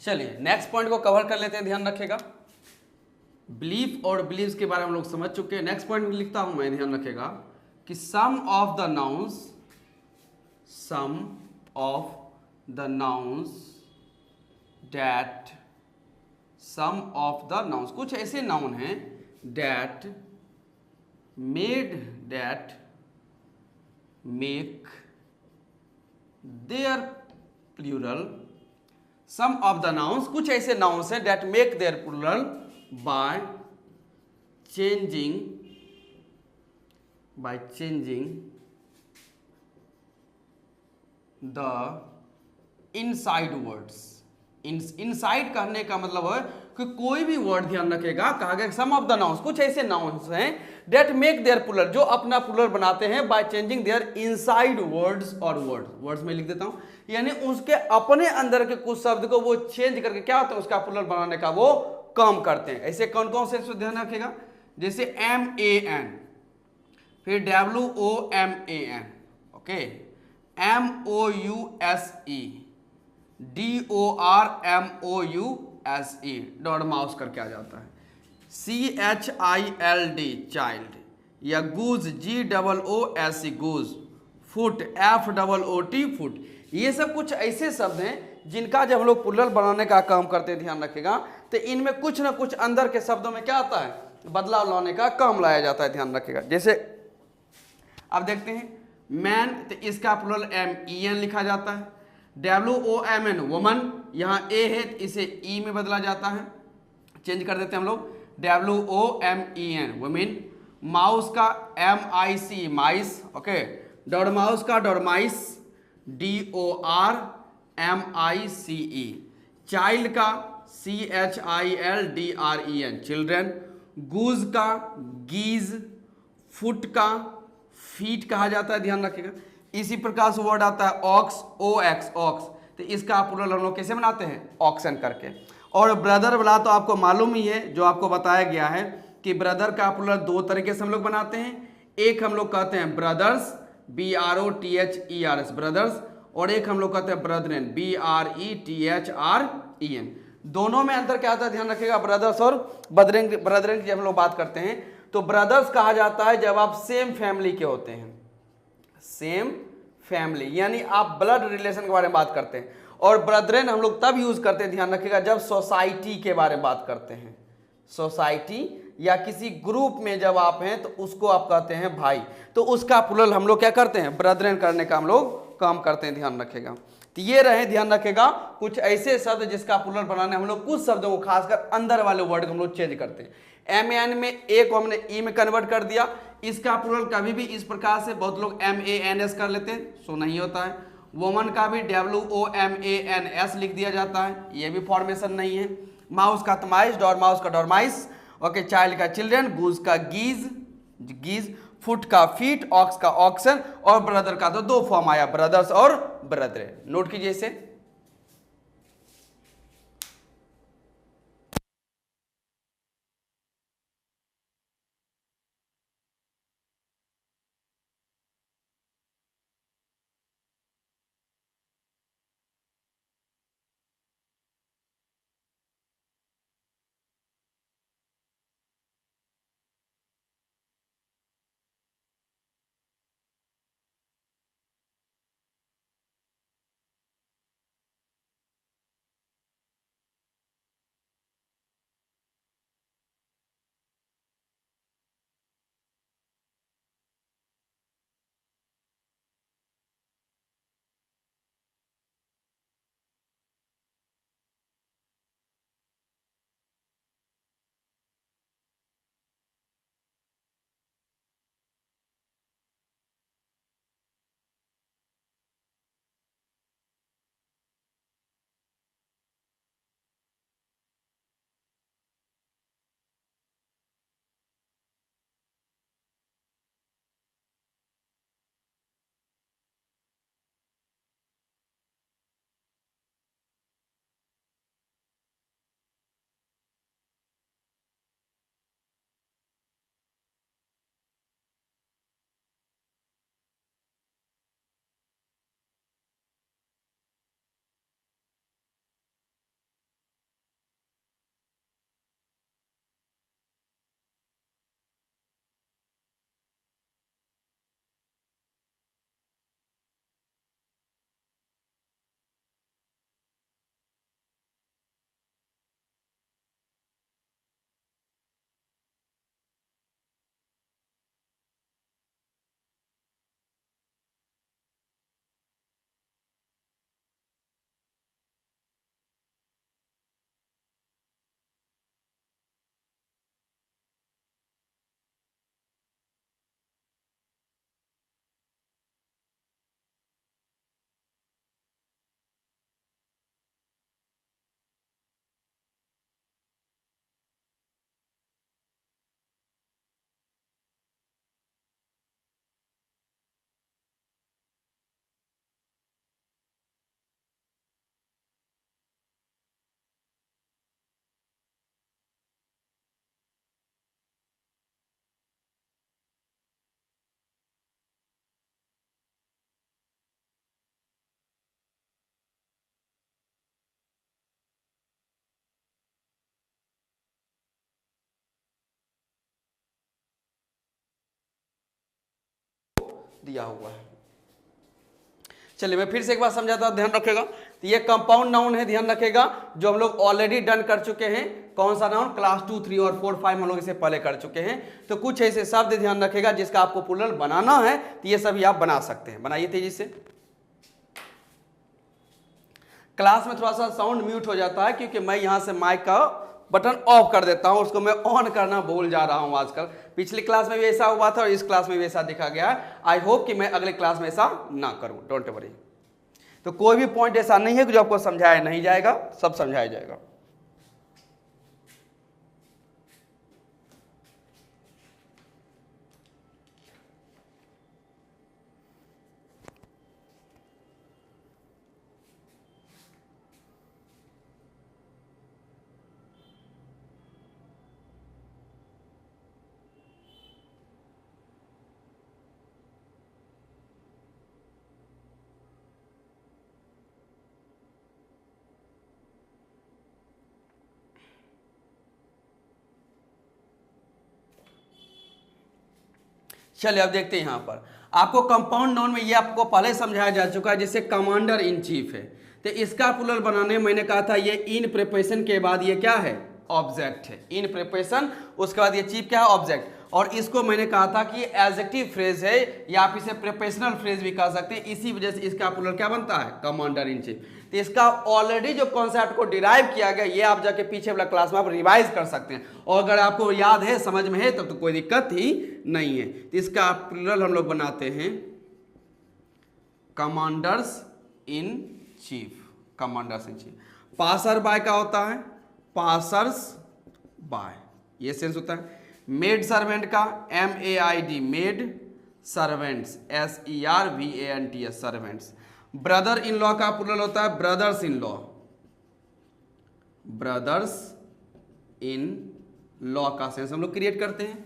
चलिए next point को cover कर लेते हैं, ध्यान रखेगा। बिलीफ और बिलीव्स के बारे में हम लोग समझ चुके हैं। नेक्स्ट पॉइंट लिखता हूं मैं, ध्यान रखेगा कि some of the nouns that some of the nouns, कुछ ऐसे नाउन हैं that make their plural, some of the nouns, कुछ ऐसे नाउन्स हैं that make their plural by changing the inside words. Inside कहने का मतलब है कि कोई भी वर्ड, ध्यान रखेगा, कहा गया सम ऑफ द नाउन्स, कुछ ऐसे नाउन्स हैं डेट मेक देयर प्लूरल, जो अपना प्लूरल बनाते हैं by changing their inside words, और वर्ड्स में लिख देता हूं, यानी उसके अपने अंदर के कुछ शब्द को वो चेंज करके क्या होता है उसका प्लूरल बनाने का वो काम करते हैं। ऐसे कौन कौन से, ध्यान रखेगा, जैसे MAN, फिर WOMAN, ओके, MOUSE, DORMOUSE, डॉर्माउस करके आ जाता है, CHILD चाइल्ड, या गूज GOOSE गूज, फुट FOOT फुट। ये सब कुछ ऐसे शब्द हैं जिनका जब हम लोग प्लूरल बनाने का काम करते हैं, ध्यान रखेगा, तो इनमें कुछ ना कुछ अंदर के शब्दों में क्या आता है, बदलाव लाने का काम लाया जाता है, ध्यान रखेगा। जैसे अब देखते हैं मैन, तो इसका प्लूरल MEN लिखा जाता है। WOMN वुमन, यहाँ A है तो इसे E में बदला जाता है, चेंज कर देते हैं हम लोग, WOMEN वुमेन। माउस का MIC माइस, ओके, डॉर्माउस का डॉर्माइस, DORMICE, चाइल्ड का CHILDREN चिल्ड्रन, गूज का गीज, फुट का फीट कहा जाता है, ध्यान रखिएगा। इसी प्रकार से वर्ड आता है ऑक्स, OX ऑक्स, तो इसका प्लूरल हम लोग कैसे बनाते हैं, ऑक्सन करके। और ब्रदर वाला तो आपको मालूम ही है, जो आपको बताया गया है कि ब्रदर का प्लूरल दो तरीके से हम लोग बनाते हैं, एक हम लोग कहते हैं ब्रदर्स, BROTHERS ब्रदर्स, और एक हम लोग कहते हैं ब्रदरेन, BRETHREN। दोनों में अंतर क्या आता है, ध्यान रखिएगा, ब्रदर्स और ब्रदरेन की जब हम लोग बात करते हैं तो ब्रदर्स कहा जाता है जब आप सेम फैमिली के होते हैं, सेम फैमिली, यानी आप ब्लड रिलेशन के बारे में बात करते हैं। और ब्रदरेन हम लोग तब यूज करते हैं, ध्यान रखिएगा, जब सोसाइटी के बारे में बात करते हैं, सोसाइटी या किसी ग्रुप में जब आप हैं तो उसको आप कहते हैं भाई, तो उसका प्लूरल हम लोग क्या करते हैं, ब्रदरेन करने का हम लोग काम करते हैं, ध्यान रखेगा। तो ये रहे, ध्यान रखेगा, कुछ ऐसे शब्द जिसका प्लूरल बनाने हम लोग कुछ शब्दों को खासकर अंदर वाले वर्ड को हम लोग चेंज करते हैं। MAN में A को हमने E में कन्वर्ट कर दिया, इसका प्लूरल कभी भी इस प्रकार से बहुत लोग MANS कर लेते हैं, सो नहीं होता है। वोमन का भी WOMANS लिख दिया जाता है, ये भी फॉर्मेशन नहीं है। माउस का तमाइस, डॉर्माउस का डॉर्माइस, ओके, चाइल्ड का चिल्ड्रन, गूज का गीज, फुट का फीट, ऑक्स का ऑक्सन, और ब्रदर का तो दो फॉर्म आया, ब्रदर्स और ब्रदरे। नोट कीजिए इसे। दिया हुआ है। चलिए मैं फिर से एक बार समझाता हूं, ध्यान रखेगा। तो ये कंपाउंड नाउन है, ध्यान रखेगा, जो हम लोग ऑलरेडी डन कर चुके हैं। कौन सा नाउन? क्लास 2, 3 और 4, 5 हम लोग इसे पहले कर चुके हैं। तो कुछ ऐसे शब्द ध्यान रखेगा जिसका आपको प्लूरल बनाना है, तो ये सभी आप बना सकते हैं। बनाइए तेजी से। क्लास में थोड़ा सा साउंड म्यूट हो जाता है क्योंकि मैं यहां से माइक का बटन ऑफ कर देता हूं, उसको मैं ऑन करना भूल जा रहा हूं आजकल। पिछली क्लास में भी ऐसा हुआ था और इस क्लास में भी ऐसा दिखा गया है। आई होप कि मैं अगले क्लास में ऐसा ना करूं, डोंट वरी। तो कोई भी पॉइंट ऐसा नहीं है कि जो आपको समझाया नहीं जाएगा, सब समझाया जाएगा। चलिए अब देखते हैं यहां पर आपको कंपाउंड नाउन में ये आपको पहले समझाया जा चुका है, जैसे कमांडर इन चीफ है। तो इसका प्लूरल बनाने मैंने कहा था ये इन प्रिपरेशन के बाद ये क्या है? ऑब्जेक्ट है। इन प्रिपरेशन, उसके बाद ये चीफ क्या है? ऑब्जेक्ट। और इसको मैंने कहा था कि एडजेक्टिव फ्रेज है या आप इसे प्रिपरेशनल फ्रेज भी कह सकते हैं। इसी वजह से इसका प्लूरल क्या बनता है? Commander in chief. तो इसका ऑलरेडी जो कॉन्सेप्ट को डिराइव किया गया, ये आप जाके पीछे वाला क्लास में आप रिवाइज कर सकते हैं, और अगर आपको याद है, समझ में है, तब तो कोई दिक्कत ही नहीं है। तो इसका प्लूरल हम लोग बनाते हैं commanders in chief. Commanders in chief. Passer by का होता है पासर्स बाय, ये सेंस होता है। मेड सर्वेंट का MAID, maid servants, SERVANTS, servants. Brother in law का प्लूरल होता है brothers in law. Brothers in law का सेंस हम लोग क्रिएट करते हैं।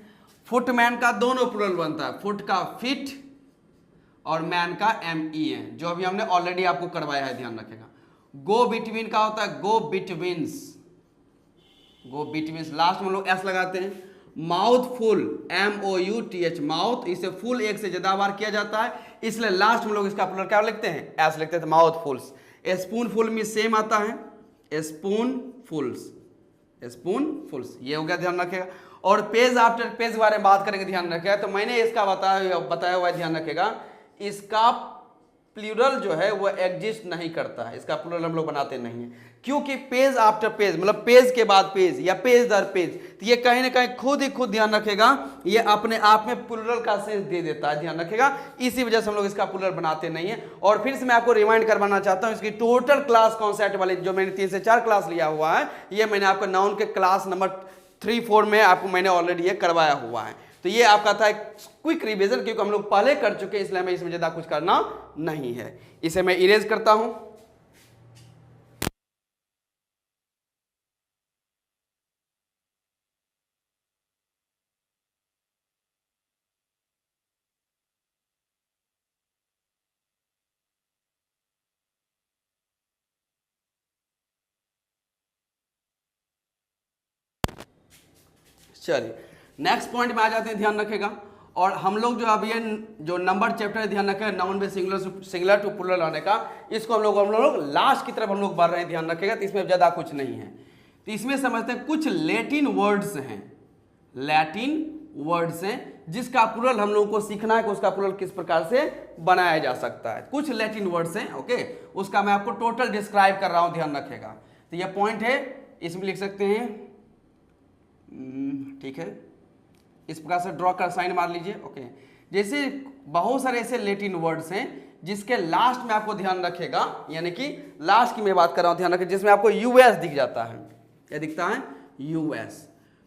फुटमैन का दोनों प्लूरल बनता है, फुट का फिट और मैन का MEN, जो अभी हमने ऑलरेडी आपको करवाया है, ध्यान रखेगा। गो बिटवीन का होता है गो बिटवीन्स, गो बिटवीन्स, लास्ट में हम लोग S लगाते हैं। माउथ फुल, MOUTH, माउथ, इसे फुल एक से ज्यादा बार किया जाता है, इसलिए लास्ट में लोग इसका प्लूरल क्या लिखते हैं? S लिखते हैं, माउथ फुल्स। स्पून फुल में सेम आता है, स्पून फुल्स, स्पून फुल्स, ये हो गया, ध्यान रखेगा। और पेज आफ्टर पेज के बारे में बात करेंगे, ध्यान रखेगा। तो मैंने इसका बताया हुआ है, ध्यान रखेगा। इसका प्लूरल जो है वो एग्जिस्ट नहीं करता है, इसका प्लूरल हम लोग बनाते नहीं हैं, क्योंकि पेज आफ्टर पेज मतलब पेज के बाद पेज या पेज दर पेज, तो ये कहीं ना कहीं खुद ही खुद, ध्यान रखेगा, ये अपने आप में प्लूरल का सेंस दे देता है, ध्यान रखेगा। इसी वजह से हम लोग इसका प्लूरल बनाते नहीं है। और फिर से मैं आपको रिमाइंड करवाना चाहता हूं, इसकी टोटल क्लास कॉन्सेप्ट वाली जो मैंने 3 से 4 क्लास लिया हुआ है, ये मैंने आपको नाउन के क्लास नंबर 3, 4 में आपको मैंने ऑलरेडी ये करवाया हुआ है। तो ये आपका था एक क्विक रिवीजन, क्योंकि हम लोग पहले कर चुके हैं, इसलिए हमें इसमें ज़्यादा कुछ करना नहीं है। इसे मैं इरेज करता हूं। चलिए नेक्स्ट पॉइंट में आ जाते हैं, ध्यान रखेगा। और हम लोग जो अब ये जो नंबर चैप्टर है, ध्यान रखेगा, नाउन में सिंगुलर टू प्लूरल आने का, इसको हम लोग लास्ट की तरफ हम लोग बढ़ रहे हैं, ध्यान रखेगा। तो इसमें ज़्यादा कुछ नहीं है। तो इसमें समझते हैं कुछ लैटिन वर्ड्स हैं, लैटिन वर्ड्स हैं जिसका प्लूरल हम लोगों को सीखना है कि उसका प्लूरल किस प्रकार से बनाया जा सकता है। कुछ लैटिन वर्ड्स हैं, ओके, उसका मैं आपको टोटल डिस्क्राइब कर रहा हूँ, ध्यान रखेगा। तो यह पॉइंट है, इसमें लिख सकते हैं, ठीक है, इस प्रकार से ड्रॉ कर साइन मार लीजिए, ओके। जैसे बहुत सारे ऐसे लैटिन वर्ड्स हैं जिसके लास्ट में आपको ध्यान रखेगा, यानी कि लास्ट की मैं बात कर रहा हूं, ध्यान रखें, जिसमें आपको US दिख जाता है, क्या दिखता है? US।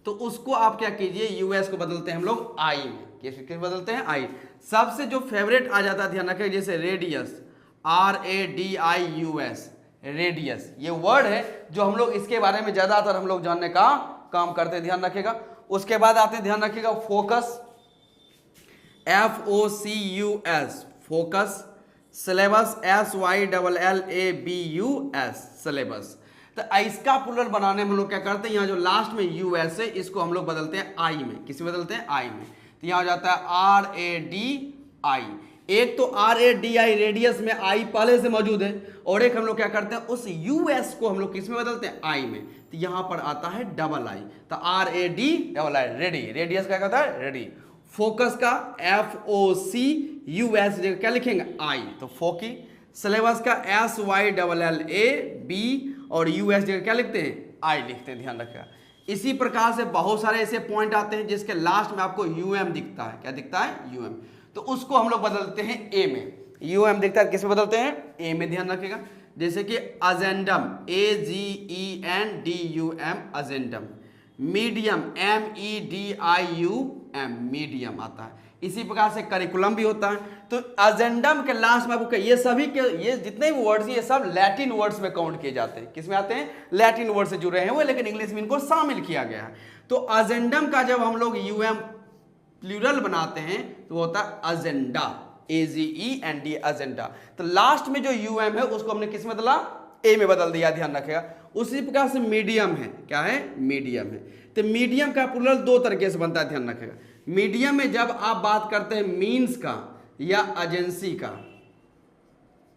तो उसको आप क्या कीजिए, US को बदलते हैं हम लोग I में। कैसे बदलते हैं? I। सबसे जो फेवरेट आ जाता है, ध्यान रखें, जैसे रेडियस, RADIUS, रेडियस, ये वर्ड है जो हम लोग इसके बारे में ज्यादातर हम लोग जानने का काम करते हैं, ध्यान रखेगा। उसके बाद आते हैं, ध्यान रखिएगा, focus, FOCUS, focus. Syllabus, SYLLABUS, syllabus. तो इसका प्लूरल बनाने में हम लोग क्या करते हैं, यहाँ जो लास्ट में US है, इसको हम लोग बदलते हैं I में। किसी बदलते हैं? I में। तो यहाँ हो जाता है RADI। एक तो RADI रेडियस में आई पहले से मौजूद है, और एक हम लोग क्या करते हैं उस US को हम लोग किस में बदलते हैं, आई में। तो यहां पर आता है डबल आई, तो RAD रेडी, रेडियस क्या कहता है रेडी। फोकस का FOCUS क्या लिखेंगे आई, तो फोकी। सिलेबस का SYLLAB और US जगह क्या लिखते हैं आई लिखते हैं, ध्यान रखिएगा। इसी प्रकार से बहुत सारे ऐसे पॉइंट आते हैं जिसके लास्ट में आपको UM दिखता है, क्या दिखता है UM, तो उसको हम लोग बदलते हैं ए में। UM दिखता है किस में बदलते हैं, ए में, ध्यान रखिएगा। जैसे कि अजेंडम, AGENDUM अजेंडम, मीडियम MEDIUM मीडियम आता है। इसी प्रकार से करिकुलम भी होता है। तो अजेंडम के लास्ट में आपको ये सभी के ये जितने भी वर्ड्स ये सब लैटिन वर्ड्स में काउंट किए जाते हैं, किसमें आते हैं, लैटिन वर्ड से जुड़े हैं वो, लेकिन इंग्लिश में इनको शामिल किया गया है। तो अजेंडम का जब हम लोग UM प्लूरल बनाते हैं तो होता है अजेंडा, AGEND अजेंडा। तो लास्ट में जो UM है उसको हमने किस में बदला, ए में बदल दिया, ध्यान रखेगा। उसी प्रकार से मीडियम है, क्या है मीडियम है। तो मीडियम का प्लूरल दो तरीके से बनता है, ध्यान रखेगा। मीडियम में जब आप बात करते हैं मीन्स का या एजेंसी का,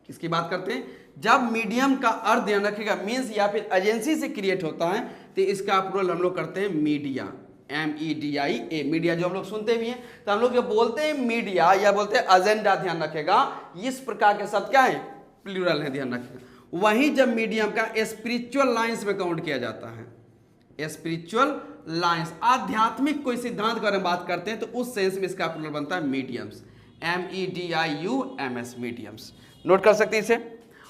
किसकी बात करते हैं, जब मीडियम का अर्थ ध्यान रखेगा मीन्स या फिर एजेंसी से क्रिएट होता है तो इसका प्लूरल हम लोग करते हैं मीडिया, MEDIA मीडिया, जो हम लोग सुनते भी हैं। तो हम लोग जब बोलते हैं मीडिया या बोलते हैं एजेंडा, ध्यान रखेगा इस प्रकार के शब्द क्या है प्लूरल है, ध्यान रखेगा। वहीं जब मीडियम का स्पिरिचुअल लाइंस में काउंट किया जाता है, स्पिरिचुअल लाइंस आध्यात्मिक कोई सिद्धांत के बारे में बात करते हैं तो उस सेंस में इसका प्लूरल बनता है मीडियम्स, MEDIUMS मीडियम्स। नोट कर सकते हैं इसे।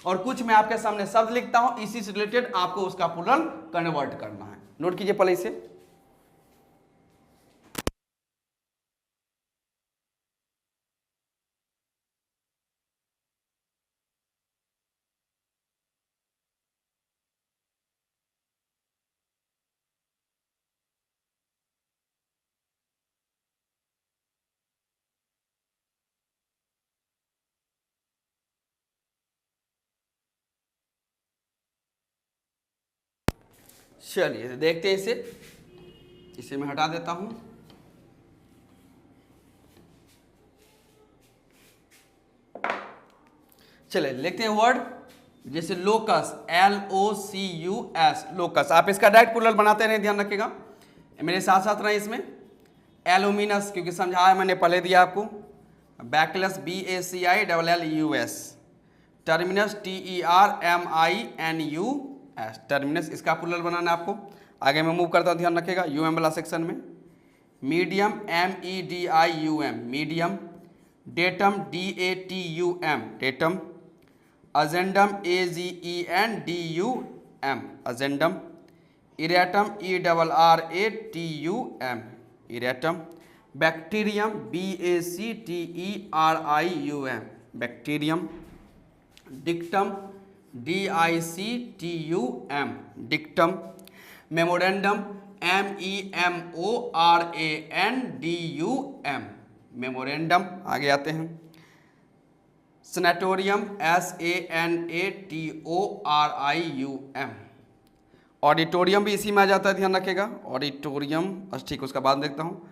और कुछ मैं आपके सामने शब्द लिखता हूं, इसी से रिलेटेड आपको उसका प्लूरल कन्वर्ट करना है। नोट कीजिए पहले इसे। चलिए देखते हैं इसे, इसे मैं हटा देता हूं। चलिए लिखते हैं वर्ड, जैसे लोकस, LOCUS लोकस। आप इसका डायरेक्ट प्लूरल बनाते रहे, ध्यान रखिएगा, मेरे साथ साथ रहे इसमें। एलुमिनस, क्योंकि समझाया मैंने पहले दिया आपको। Backless, BACILLUS। Terminus, TERMINUS terminus, इसका प्लूरल बनाना है आपको। आगे मैं मूव करता हूँ, ध्यान रखिएगा UM वाला सेक्शन में। Medium, MEDIUM medium. Datum, DATUM datum. Agendum, AGENDUM agendum. Erratum, ERRATUM erratum. Bacterium, BACTERIUM bacterium. Dictum, DICTUM dictum. Memorandum, MEMORANDUM memorandum. आगे आते हैं। सैनिटोरियम, SANATORIUM ऑडिटोरियम भी इसी में आ जाता है, ध्यान रखेगा ऑडिटोरियम। अच्छा ठीक, उसका बाद देखता हूँ।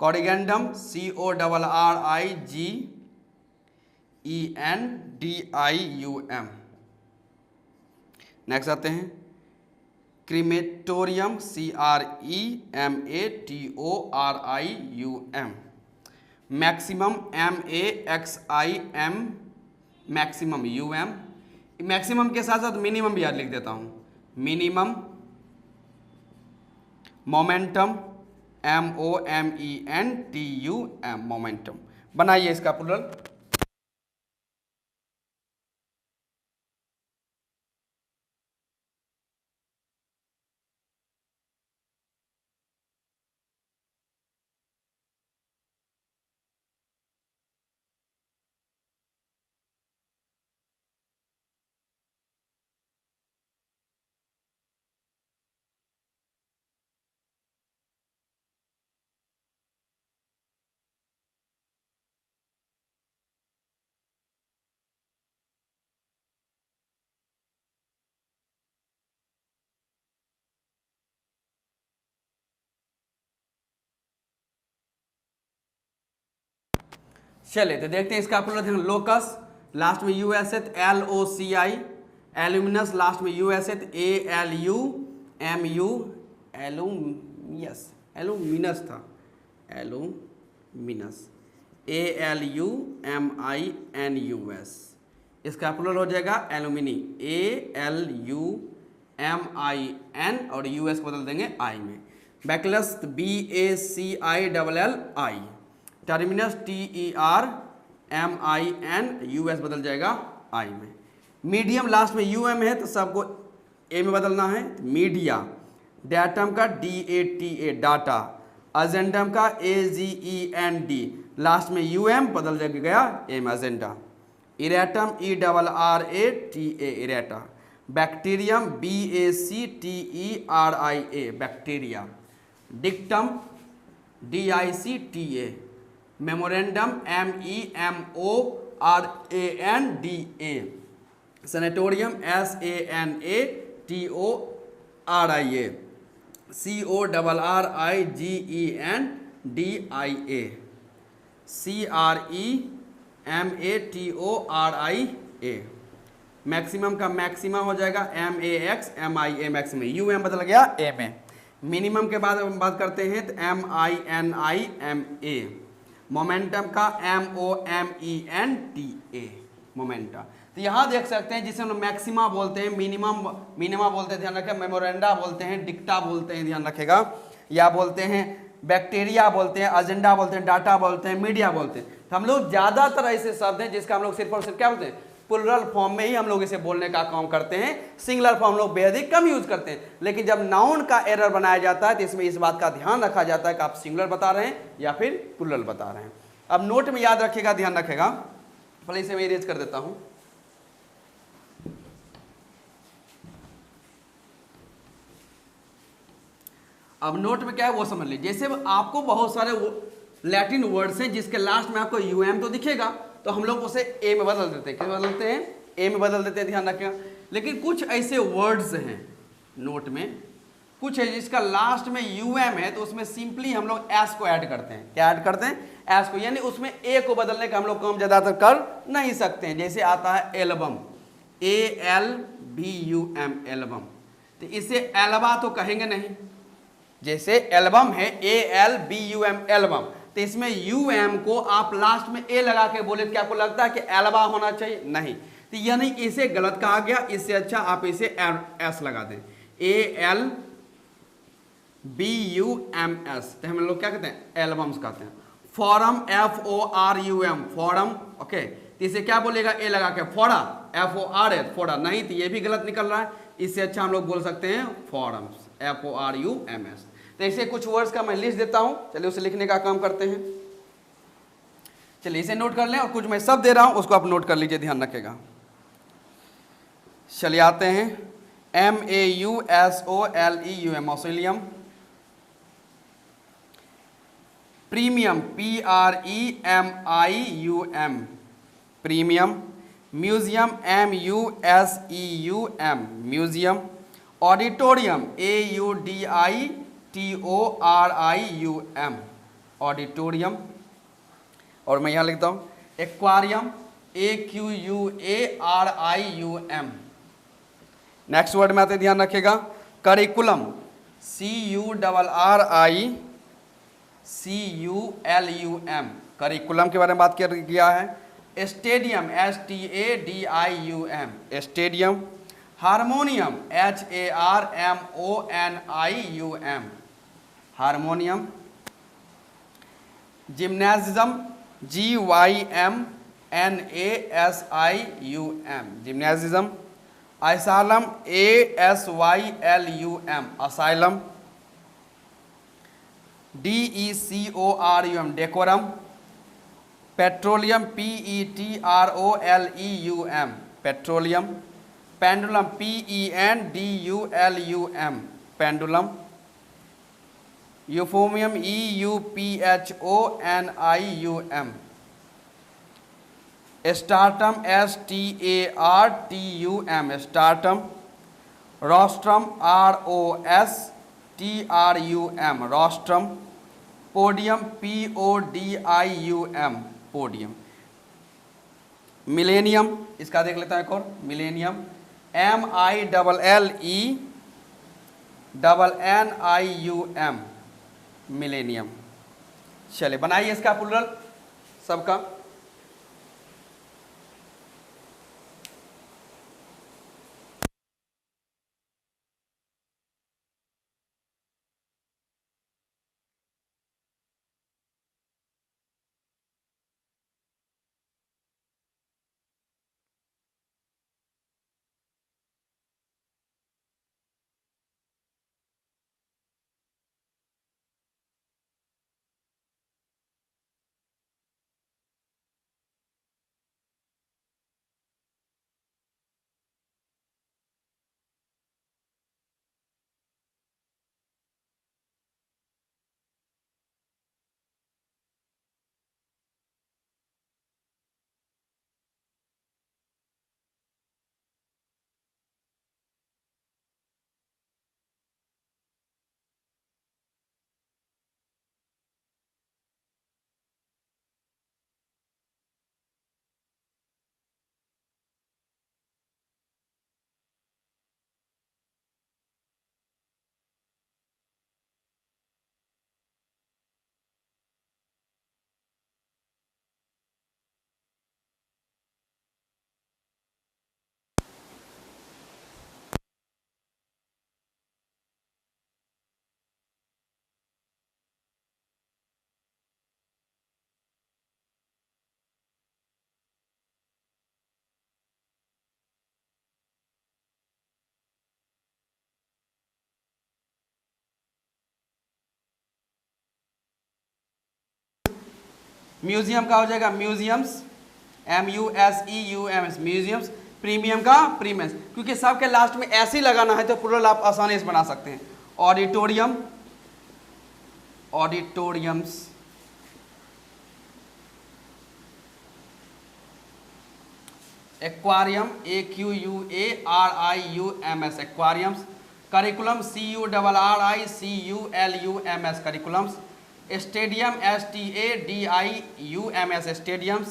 कॉरिगेंडम, CORRIGENDIUM। नेक्स्ट आते हैं crematorium, CREMATORIUM। Maximum, MAXIM maximum UM। Maximum के साथ साथ मिनिमम भी याद लिख देता हूँ, मिनिमम। Momentum, MOMENTUM momentum. बनाइए इसका प्लूरल। चलिए तो देखते हैं इसका प्लूरल। लोकस लास्ट में यू एस है LOCI, एल्यूमिनस लास्ट में यू एस है ALUMU, एलुमिनस था एलुमिनस ALUMINUS, इसका प्लूरल हो जाएगा एलुमिनी ALUMIN और US को बदल देंगे I में। बैकलस BACILLI, टर्मिनस TERMINUS बदल जाएगा I में। मीडियम लास्ट में UM है तो सबको A में बदलना है, मीडिया। डेटम का DATA, डाटा। एजेंडम का AGEND, लास्ट में UM बदल गया A में, agenda. Erratum ERRATA, errata. Bacterium BACTERIA, bacteria. Dictum DICTA, memorandum MEMORANDA, sanatorium SANATORIA, CORRIGENDIA, CREMATORIA। Maximum का मैक्सिमा हो जाएगा MAXMIA, मैक्सिमम। UM बदल गया A में। मिनिमम के बाद हम बात करते हैं तो MINIMA। मोमेंटम का MOMENTA, मोमेंटा। तो यहाँ देख सकते हैं जिसे हम मैक्सिमा बोलते हैं, मिनिमा बोलते हैं, ध्यान रखें, मेमोरेंडा बोलते हैं, डिक्टा बोलते हैं, ध्यान रखेगा, या बोलते हैं बैक्टीरिया बोलते हैं, एजेंडा बोलते हैं, डाटा बोलते हैं, मीडिया बोलते हैं। तो हम लोग ज़्यादातर ऐसे शब्द हैं जिसका हम लोग सिर्फ और सिर्फ क्या बोलते हैं, प्लूरल फॉर्म में ही हम लोग इसे बोलने का काम करते हैं। सिंगुलर फॉर्म लोग बेहद ही कम यूज करते हैं। लेकिन जब नाउन का एरर बनाया जाता है तो इसमें इस बात का ध्यान रखा जाता है कि आप सिंगुलर बता रहे हैं या फिर प्लूरल बता रहे हैं। अब नोट में याद रखिएगा, ध्यान रखेगा, पहले इसे मैं इरेज कर देता हूं। अब नोट में क्या है वो समझ लीजिए। जैसे आपको बहुत सारे लैटिन वर्ड्स हैं जिसके लास्ट में आपको UM तो दिखेगा, तो हम लोग उसे A में बदल देते हैं। किस बदलते हैं? A में बदल देते हैं, ध्यान रखिएगा। लेकिन कुछ ऐसे वर्ड्स हैं नोट में, कुछ है जिसका लास्ट में UM है, तो उसमें सिंपली हम लोग S को ऐड करते हैं। क्या ऐड करते हैं? S को, यानी उसमें A को बदलने का हम लोग काम ज़्यादातर कर नहीं सकते हैं। जैसे आता है एल्बम, ALBUM, एल्बम, तो इसे एल्बा तो कहेंगे नहीं। जैसे एल्बम है ALBUM, एल्बम, तो इसमें UM को आप लास्ट में A लगा के बोले तो क्या आपको लगता है कि एल्बा होना चाहिए? नहीं। तो यानी इसे गलत कहा गया, इससे अच्छा आप इसे S लगा दें, ALBUMS। तो हम लोग क्या कहते हैं? एल्बम्स कहते हैं। फॉरम, FORUM, फॉरम, ओके, तो इसे क्या बोलेगा? A लगा के, फोड़ा, FORA, फोड़ा, नहीं तो ये भी गलत निकल रहा है। इससे अच्छा हम लोग बोल सकते हैं फॉरम्स, FORUMS। तो ऐसे कुछ वर्ड्स का मैं लिस्ट देता हूं, चलिए उसे लिखने का काम करते हैं। चलिए इसे नोट कर लें, और कुछ मैं सब दे रहा हूं उसको आप नोट कर लीजिए, ध्यान रखेगा। चलिए आते हैं, MAUSOLEUM, ऑस्ट्रेलियम। Premium, PREMIUM, premium. Museum, MUSEUM, museum. Auditorium, AUDITORIUM, auditorium. और मैं यहाँ लिखता हूँ एक्वारियम, AQUARIUM। नेक्स्ट वर्ड में आते, ध्यान रखिएगा, करिकुलम, CURRICULUM, करिकुलम के बारे में बात किया है। Stadium, STADIUM, stadium. Harmonium, HARMONIUM, harmonium. Gymnasium, GYMNASIUM, gymnasium. Asylum, ASYLUM, asylum. DECORUM, decorum. Petroleum, PETROLEUM, petroleum. Pendulum, PENDULUM, pendulum. Euphonium, EUPHONIUM। Stratum, STARTUM, stratum. Rostrum, ROSTRUM, rostrum. Podium, PODIUM, podium. Millennium, इसका देख लेता हूँ एक और, millennium, MILLENNIUM, millennium. चलिए बनाइए इसका plural सबका। म्यूजियम का हो जाएगा म्यूजियम्स, MUSEUMS, म्यूजियम्स। प्रीमियम का प्रीमियम्स, क्योंकि सबके लास्ट में ऐसे ही लगाना है तो प्लूरल आप आसानी से बना सकते हैं। Auditorium, auditoriums. Aquarium, AQUARIUMS, aquariums. Curriculum, CURRICULUMS, curriculums. Stadium, STADIUMS, stadiums.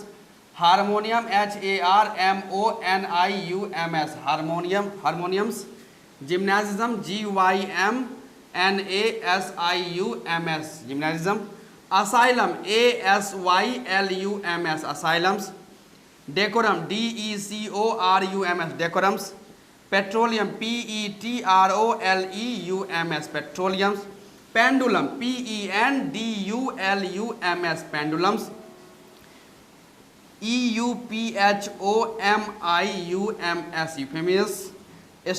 Harmonium, HARMONIUMS, harmonium, harmoniums. Gymnasium, GYMNASIUMS, gymnasium. Asylum, ASYLUMS, asylums. Decorum, DECORUMS, decorums. Petroleum, PETROLEUMS, petroleums. Pendulum, PENDULUMS, pendulums. EUPHOMIUMS, यूफेमियस।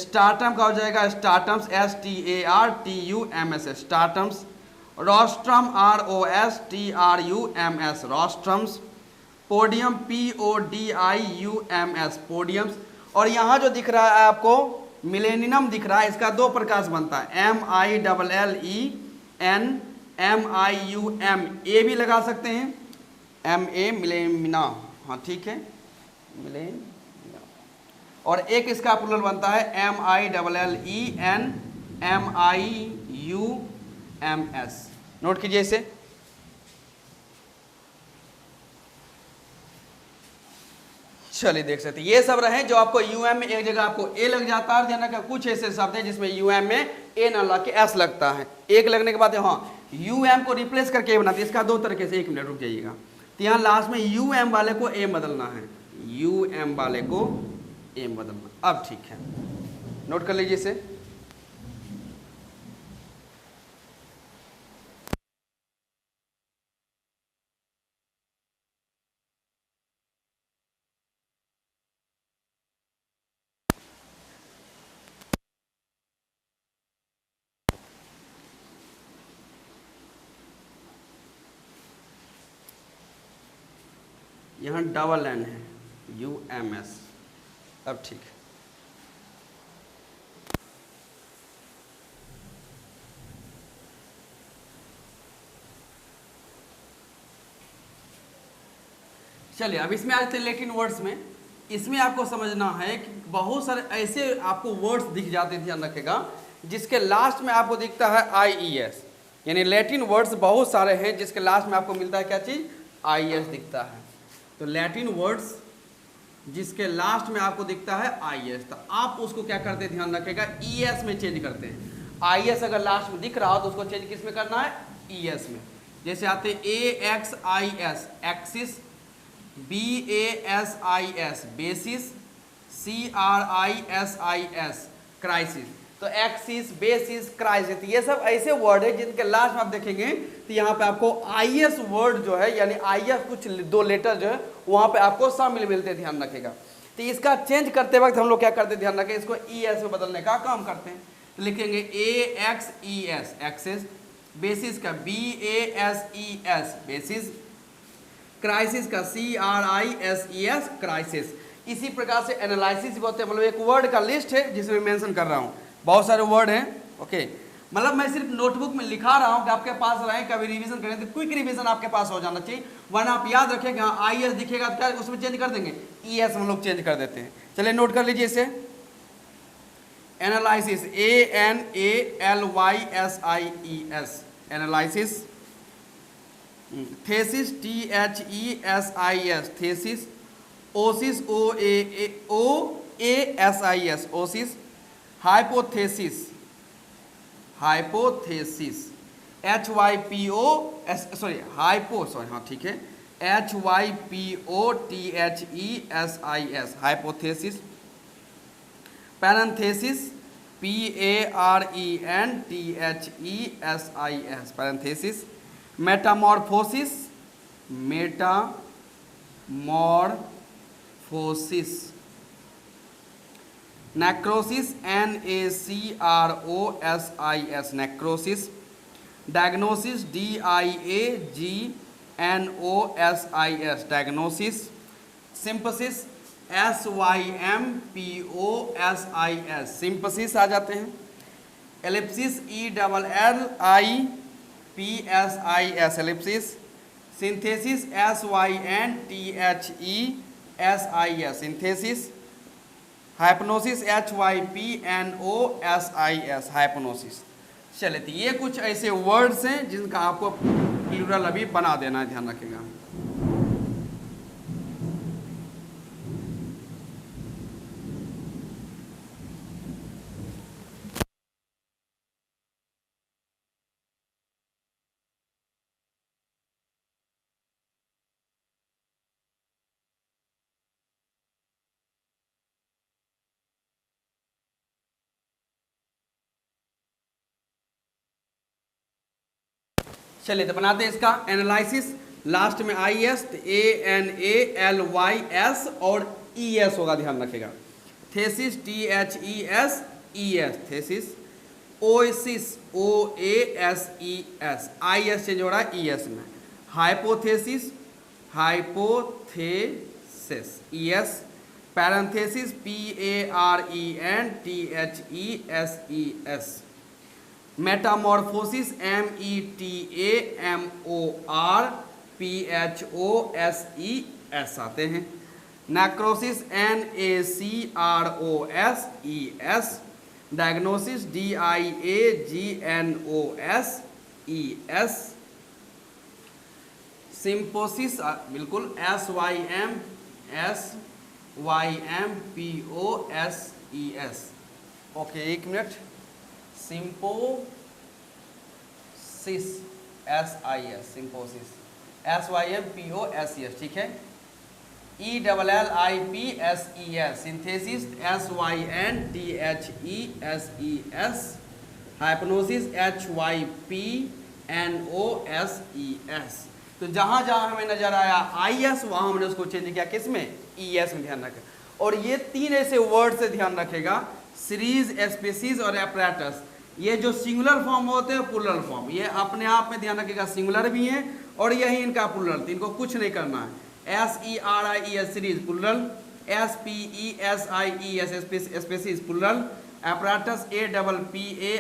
Stratum का हो जाएगा stratums, STARTUMS, stratums. Rostrum, ROSTRUMS, rostrums. Podium, PODIUMS, podiums. और यहाँ जो दिख रहा है आपको मिलेनियम दिख रहा है, इसका दो प्रकार बनता है, MILLENNIUM, ए भी लगा सकते हैं, MA मिलेनिना, हाँ ठीक है, मिलेनिना। और एक इसका प्लूरल बनता है MILLENNMIUMS, नोट कीजिए इसे। चलिए देख सकते हैं, ये सब रहे जो आपको यूएम में एक जगह आपको ए लग जाता है, ध्यान रखना कुछ ऐसे शब्द हैं जिसमें यूएम में ए ना लग के एस लगता है। एक लगने के बाद हाँ यूएम को रिप्लेस करके ए बनाते हैं। इसका दो तरीके से, एक मिनट रुक जाइएगा। तो यहाँ लास्ट में यूएम वाले को ए बदलना है, यूएम वाले को ए बदलना। अब ठीक है, नोट कर लीजिए इसे। यहाँ डबल एन है, UMS। अब ठीक है, चलिए अब इसमें आते हैं लैटिन वर्ड्स में। इसमें आपको समझना है कि बहुत सारे ऐसे आपको वर्ड्स दिख जाते हैं, ध्यान रखेगा, जिसके लास्ट में आपको दिखता है IES, यानी लैटिन वर्ड्स बहुत सारे हैं जिसके लास्ट में आपको मिलता है क्या चीज़, IES दिखता है। तो लैटिन वर्ड्स जिसके लास्ट में आपको दिखता है IS, तो आप उसको क्या करते हैं ध्यान रखिएगा, ES में चेंज करते हैं। IS अगर लास्ट में दिख रहा हो तो उसको चेंज किस में करना है, ES में। जैसे आते हैं AXIS axis, BASIS basis, CRISIS crisis. तो एक्सिस, बेसिस, क्राइसिस, ये सब ऐसे वर्ड है जिनके लास्ट में आप देखेंगे तो यहाँ पे आपको IS वर्ड जो है, यानी IS कुछ दो लेटर जो है वहाँ पे आपको शामिल मिलते, ध्यान रखेगा। तो इसका चेंज करते वक्त हम लोग क्या करते हैं, ध्यान रखें, इसको ES में बदलने का काम करते हैं। तो लिखेंगे AXES एक्सिस, बेसिस का BASES बेसिस, क्राइसिस का CRISES क्राइसिस। इसी प्रकार से एनालिसिस भी होते हैं, मतलब एक वर्ड का लिस्ट है जिसमें मेंशन कर रहा हूँ, बहुत सारे वर्ड हैं। ओके, मतलब मैं सिर्फ नोटबुक में लिखा रहा हूँ कि आपके पास रहे, कभी रिवीजन करें तो क्विक रिवीजन आपके पास हो जाना चाहिए, वरना आप याद रखें हाँ IS दिखेगा तो क्या उसमें चेंज कर देंगे, ES हम लोग चेंज कर देते हैं। चलिए नोट कर लीजिए इसे। Analysis ANALYSIES analysis, thesis THESIS thesis, oasis OASIS oasis, hypothesis hypothesis, हाँ ठीक है, HYPOTHESIS hypothesis, parenthesis PARENTHESIS parenthesis, metamorphosis metamorphosis, necrosis NACROSIS necrosis, diagnosis DIAGNOSIS diagnosis, synopsis SYMPOSIS synopsis आ जाते हैं, ellipsis ELLIPSIS ellipsis, synthesis SYNTHESIS synthesis, hypnosis HYPNOSIS hypnosis. चलिए तो ये कुछ ऐसे वर्ड्स हैं जिनका आपको प्लूरल अभी बना देना है, ध्यान रखिएगा। चलिए तो बनाते हैं इसका एनालिसिस, लास्ट में IS, तो ANALYS और ES होगा, ध्यान रखेगा। Thesis THESES thesis, oasis OASES IS change हो रहा है ES में, hypothesis hypothesis ES, parenthesis PARENTHESES, Metamorphosis METAMORPHOSES आते हैं, नेक्रोसिस NACROSES, डायग्नोसिस DIAGNOSES, सिंपोसिस बिल्कुल SYMPOSES। ओके एक मिनट, सिंपोसिस SIS सिंपोसिस SYMPOSES ठीक है, ELLIPSES सिंथेसिस SYNTHESES, हाइप्नोसिस HYPNOSES। तो जहां जहां हमें नजर आया IS वहां हमने उसको चेंज किया किस में, ES में, ध्यान रखें। और ये तीन ऐसे वर्ड से ध्यान रखेगा, सीरीज, स्पीसीज और एपरेटस। ये जो सिंगुलर फॉर्म होते हैं प्लूरल फॉर्म, ये अपने आप में ध्यान रखिएगा सिंगुलर भी हैं और यही इनका प्लूरल, तो इनको कुछ नहीं करना है। SERIES series plural, SPESIES species plural, apparatus APPARATUS।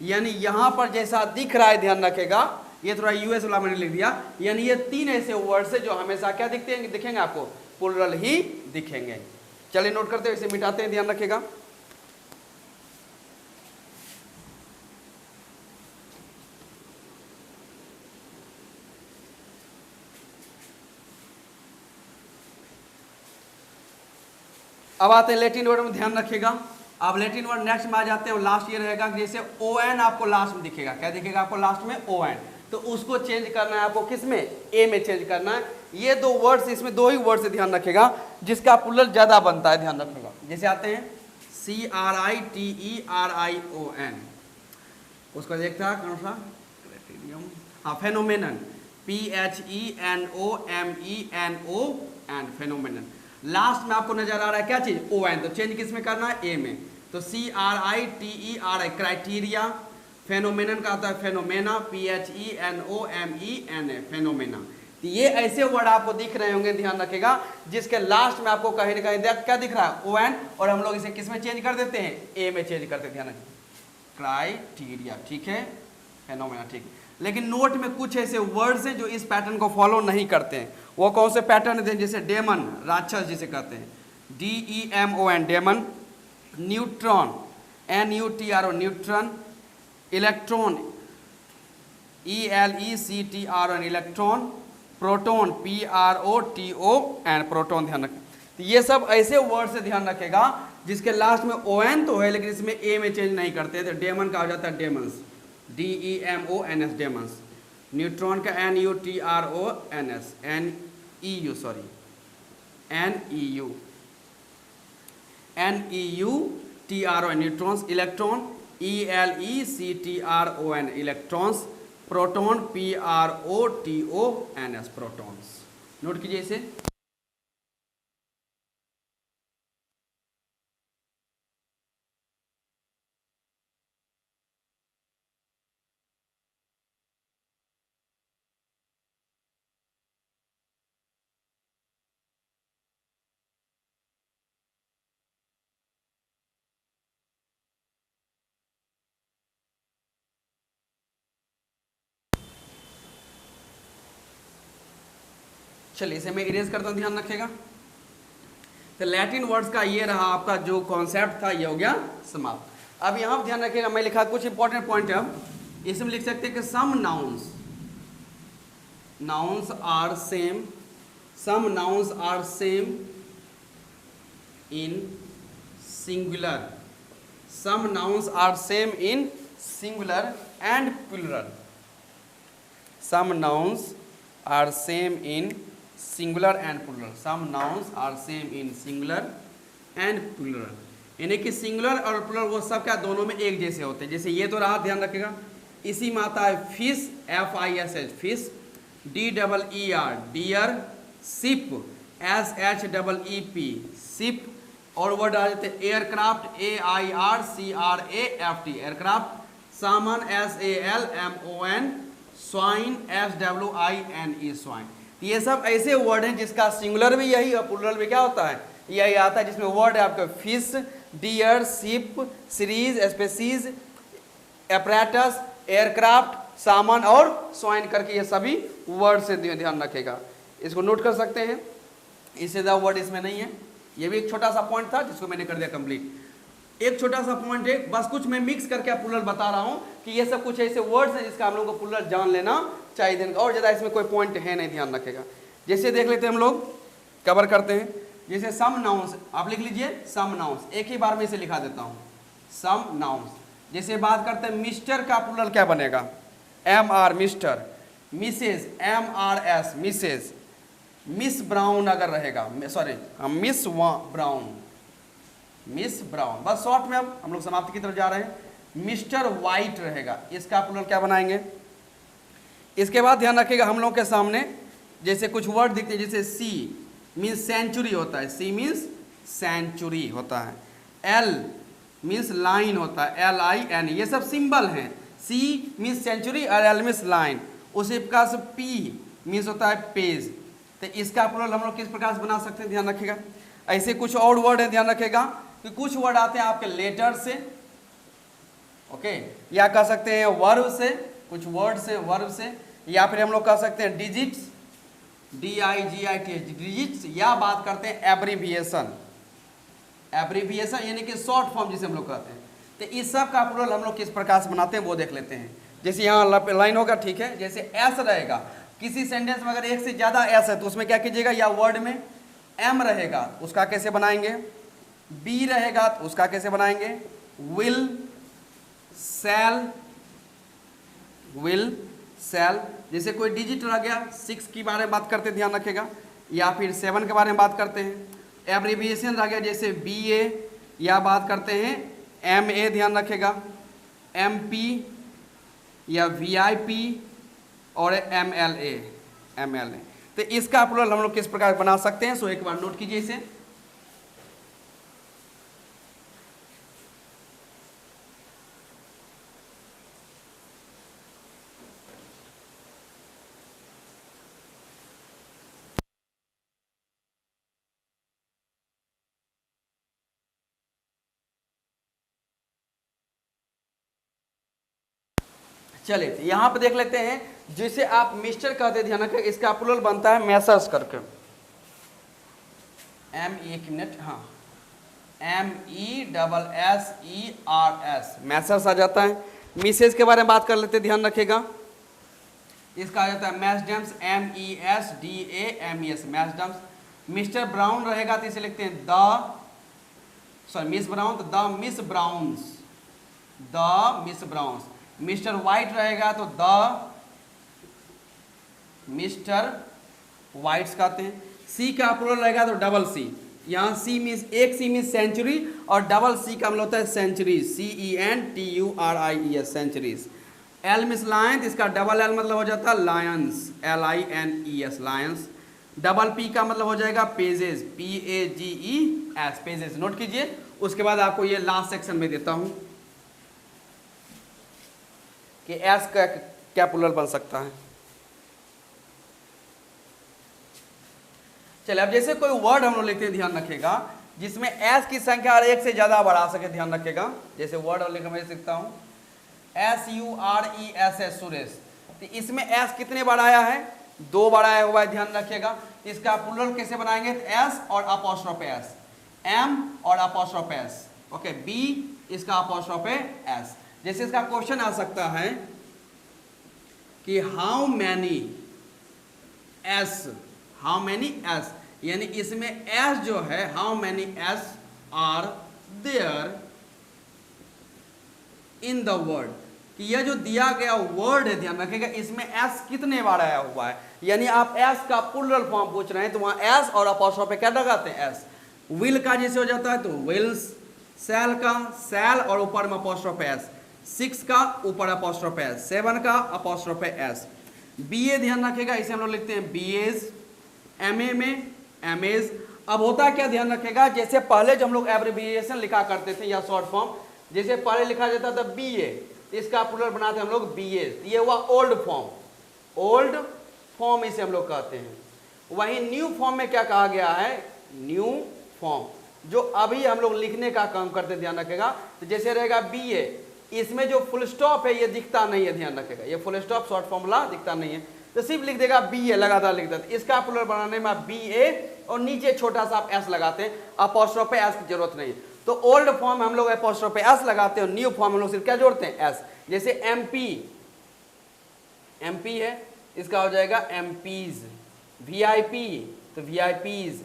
यानी यहाँ पर जैसा दिख रहा है ध्यान रखेगा, ये थोड़ा US वाला मैंने लिख दिया, यानी ये तीन ऐसे वर्ड्स है जो हमेशा क्या दिखेंगे आपको, प्लूरल ही दिखेंगे। चलिए नोट करते हैं, इसे मिटाते हैं, ध्यान रखेगा। अब आते हैं लैटिन वर्ड में, ध्यान रखिएगा। आप लैटिन वर्ड नेक्स्ट में आ जाते हैं, लास्ट ये रहेगा जैसे ओ एन आपको लास्ट में दिखेगा, क्या दिखेगा आपको लास्ट में, ओ एन, तो उसको चेंज करना है आपको किस में, ए में चेंज करना है। ये दो वर्ड्स, इसमें दो ही वर्ड से ध्यान रखेगा जिसका प्लूरल ज्यादा बनता है, ध्यान रखिएगा। जैसे आते हैं CRITERION, उसको देखता कौन सा, हाँ फेनोमेनन, PHENOMENON, फेनोमेनन। लास्ट में आपको नजर आ रहा है क्या चीज, ओ एन, तो चेंज किस में करना है, ए में। तो CRITERI क्राइटेरिया, फेनोमेनन का आता है फेनोमेना, PHENOMENA फेनोमेना। तो ये ऐसे वर्ड आपको दिख रहे होंगे, ध्यान रखेगा, जिसके लास्ट में आपको कहीं ना कहीं क्या दिख रहा है, ओ एन, और हम लोग इसे किस में चेंज कर देते हैं, ए में चेंज करते हैं, ध्यान रखिए, क्राइटेरिया, ठीक है, फेनोमेना, ठीक। लेकिन नोट में कुछ ऐसे वर्ड्स हैं जो इस पैटर्न को फॉलो नहीं करते हैं। वो कौन से पैटर्न थे, जैसे डेमन, राक्षस जिसे कहते हैं, DEMON demon, neutron, NUTRON neutron, electron, ELECTRON electron, proton, PROTON proton, ध्यान रखें। तो ये सब ऐसे वर्ड से ध्यान रखेगा जिसके लास्ट में ON तो है लेकिन इसमें ए में चेंज नहीं करते, तो डेमन का हो जाता है डेमन्स, DEMONS डेमन्स। न्यूट्रॉन का NUTRONS, NEU sorry, NEUTRON neutrons, electron, ELECTRON electrons, proton, PROTONS protons. Note कीजिए इसे। चलिए इसे मैं इरेज करता हूँ, ध्यान रखिएगा। तो लैटिन वर्ड्स का ये रहा आपका जो कॉन्सेप्ट था, ये हो गया समाप्त। अब यहाँ ध्यान रखिएगा, मैं लिखा कुछ इंपॉर्टेंट पॉइंट है। अब इसमें लिख सकते हैं कि some nouns are same, some nouns are same in singular, some nouns are same in singular and plural, some nouns are same in singular and plural, some nouns are same in singular and plural, यानी कि singular और plural वो सब क्या दोनों में एक जैसे होते हैं। जैसे ये तो रहा, ध्यान रखिएगा, इसी में आता है fish, FISH fish, DEER deer, sheep, SHEEP sheep, और वर्ड आ जाते हैं aircraft, AIRCRAFT aircraft, salmon, SALMON swine, SWINE swine. ये सब ऐसे वर्ड हैं जिसका सिंगुलर भी यही और प्लूरल भी क्या होता है, यही आता है, जिसमें वर्ड है आपका fish, deer, sheep, series, species, apparatus, aircraft, salmon और स्वाइन करके ये सभी वर्ड से ध्यान रखेगा। इसको नोट कर सकते हैं, इससे ज़्यादा वर्ड इसमें नहीं है। ये भी एक छोटा सा पॉइंट था जिसको मैंने कर दिया कंप्लीट। एक छोटा सा पॉइंट है, बस कुछ मैं मिक्स करके प्लूरल बता रहा हूँ कि ये सब कुछ ऐसे वर्ड्स हैं जिसका हम लोग को प्लूरल जान लेना चाहिए, और ज़्यादा इसमें कोई पॉइंट है नहीं, ध्यान रखेगा। जैसे देख लेते हैं, हम लोग कवर करते हैं। जैसे सम नाउन्स, आप लिख लीजिए सम नाउन्स, एक ही बार में इसे लिखा देता हूँ, सम नाउन्स। जैसे बात करते हैं मिस्टर का प्लूरल क्या बनेगा, MR mister, missus, MRS missus, miss Brown अगर रहेगा, sorry miss Brown, miss Brown, बस शॉर्ट में अब हम लोग समाप्ति की तरफ जा रहे हैं। मिस्टर वाइट रहेगा, इसका प्लूरल क्या बनाएंगे। इसके बाद ध्यान रखिएगा, हम लोग के सामने जैसे कुछ वर्ड दिखते हैं, जैसे C मीन्स सेंचुरी होता है, C मीन्स सेंचुरी होता है, L मीन्स लाइन होता है, LIN, ये सब सिंबल हैं। C मीन्स सेंचुरी और L मीन्स लाइन। उसी प्रकार से P मीन्स होता है पेज। तो इसका प्लूरल हम लोग किस प्रकार से बना सकते हैं, ध्यान रखिएगा। ऐसे कुछ और वर्ड है, ध्यान रखिएगा कि कुछ वर्ड आते हैं आपके लेटर से, ओके, या कह सकते हैं वर्ब से, कुछ वर्ड से वर्ब से, या फिर हम लोग कह सकते हैं डिजिट्स, DIGITS डिजिट्स, या बात करते हैं एब्रीविएशन, एब्रीविएशन यानी कि शॉर्ट फॉर्म जिसे हम लोग कहते हैं। तो इस सब का प्लूरल हम लोग किस प्रकार से बनाते हैं वो देख लेते हैं। जैसे यहाँ लाइन होगा, ठीक है, जैसे S रहेगा, किसी सेंटेंस में अगर एक से ज़्यादा S है तो उसमें क्या कीजिएगा, या वर्ड में M रहेगा, उसका कैसे बनाएंगे, बी रहेगा तो उसका कैसे बनाएंगे, विल सेल। जैसे कोई डिजिट रह गया, 6 के बारे में बात करते हैं, ध्यान रखेगा, या फिर 7 के बारे में बात करते हैं। एब्रीविएशन रह गया, जैसे BA, या बात करते हैं MA, ध्यान रखेगा, MP या VIP और MLA। तो इसका प्लूरल हम लोग किस प्रकार बना सकते हैं, सो एक बार नोट कीजिए इसे। चलिए तो यहाँ पे देख लेते हैं, जिसे आप मिस्टर कहते हैं, ध्यान रखें, इसका प्लूरल बनता है मैसर्स करके, एक मिनट, हाँ, MESSERS, मैसर्स आ जाता है। मिसेज के बारे में बात कर लेते हैं, ध्यान रखेगा, इसका आ जाता है mesdames, MESDAMES, mesdames. Mister Brown रहेगा तो इसे लिखते हैं मिस ब्राउन, तो the miss Browns. Mister White रहेगा तो द मिस्टर वाइट्स कहते हैं। सी का प्लूरल रहेगा तो डबल सी, यहाँ सी मीन्स, एक सी मीन्स सेंचुरी, और डबल सी का मतलब होता है centuries, CENTURIES, centuries. L means lion, इसका डबल एल मतलब हो जाता है Lions, LINES, Lions. Double P का मतलब हो जाएगा पेजेस, PAGES, पेजेस। नोट कीजिए, उसके बाद आपको ये लास्ट सेक्शन में देता हूं कि एस का क्या प्लूरल बन सकता है। चलिए, अब जैसे कोई वर्ड हम लोग लिखते हैं, ध्यान रखेगा, जिसमें एस की संख्या और एक से ज्यादा बढ़ा सके, ध्यान रखेगा। जैसे वर्ड लिखा मैं लिखता हूं SURESS, सुरेश, तो इसमें एस कितने बार आया है, 2 बार आया हुआ है, ध्यान रखिएगा। इसका प्लूरल कैसे बनाएंगे, तो एस और अपोस्ट्रोफ एस, M और अपोस्ट्रोफ एस, ओके, बी, इसका अपोस्ट्रोफ एस। जैसे इसका क्वेश्चन आ सकता है कि हाउ मैनी एस, यानी इसमें एस जो है, how many S are there in the word, कि यह जो दिया गया वर्ड है, ध्यान रखिएगा, इसमें एस कितने बार आया हुआ है। यानी आप एस का प्लूरल फॉर्म पूछ रहे हैं, तो वहां एस और अपोस्ट्रोफ पे क्या लगाते हैं, एस। विल का जैसे हो जाता है तो विल्स, सेल का सेल और ऊपर में अपोस्ट्रोफ एस, 6 का ऊपर अपोस्ट्रोफ एस, 7 का अपोस्ट्रोफ एस। BA ध्यान रखेगा, इसे हम लोग लिखते हैं BAs, MA में MAs। अब होता है क्या, ध्यान रखेगा, जैसे पहले जो हम लोग एब्रिविएशन लिखा करते थे या शॉर्ट फॉर्म, जैसे पहले लिखा जाता था BA, इसका प्लूरल बनाते हम लोग BAs, ये हुआ ओल्ड फॉर्म इसे हम लोग कहते हैं। वहीं न्यू फॉर्म में क्या कहा गया है, न्यू फॉर्म, जो अभी हम लोग लिखने का काम करते, ध्यान रखेगा। तो जैसे रहेगा BA, इसमें जो फुल स्टॉप है ये दिखता नहीं है, ध्यान रखेगा, ये फुल स्टॉप शॉर्ट फॉर्मूला दिखता नहीं है, तो सिर्फ लिख देगा BA, लगातार लिख देता। इसका प्लूरल बनाने में आप BA और नीचे छोटा सा आप S लगाते हैं, अपोस्ट्रोफ पे S की जरूरत नहीं। तो ओल्ड फॉर्म में हम लोग अपोस्ट्रोफ पे S लगाते हैं, और न्यू फॉर्म में हम लोग सिर्फ क्या जोड़ते हैं, S। जैसे MP है, इसका हो जाएगा MPs, VIP तो VIPs,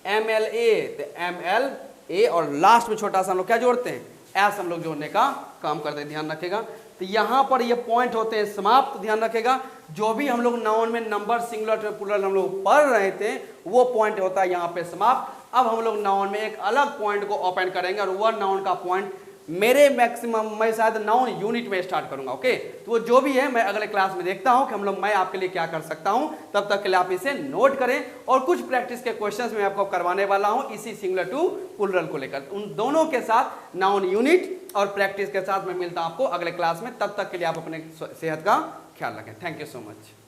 MLA तो MLA, और लास्ट में छोटा सा हम लोग क्या जोड़ते हैं, एस हम लोग जोड़ने का काम करते हैं, ध्यान रखेगा। तो यहाँ पर ये पॉइंट होते हैं समाप्त, ध्यान रखेगा। जो भी हम लोग नाउन में नंबर, सिंगुलर, प्लूरल हम लोग पढ़ रहे थे, वो पॉइंट होता है यहाँ पे समाप्त। अब हम लोग नाउन में एक अलग पॉइंट को ओपन करेंगे, और वह नाउन का पॉइंट मेरे मैक्सिमम, मैं शायद नाउन यूनिट में स्टार्ट करूंगा, ओके। तो वो जो भी है मैं अगले क्लास में देखता हूं कि मैं आपके लिए क्या कर सकता हूं। तब तक के लिए आप इसे नोट करें, और कुछ प्रैक्टिस के क्वेश्चंस में आपको करवाने वाला हूं इसी सिंगुलर टू प्लूरल को लेकर। उन दोनों के साथ नाउन यूनिट और प्रैक्टिस के साथ मैं मिलता हूं आपको अगले क्लास में। तब तक के लिए आप अपने सेहत का ख्याल रखें। Thank you so much.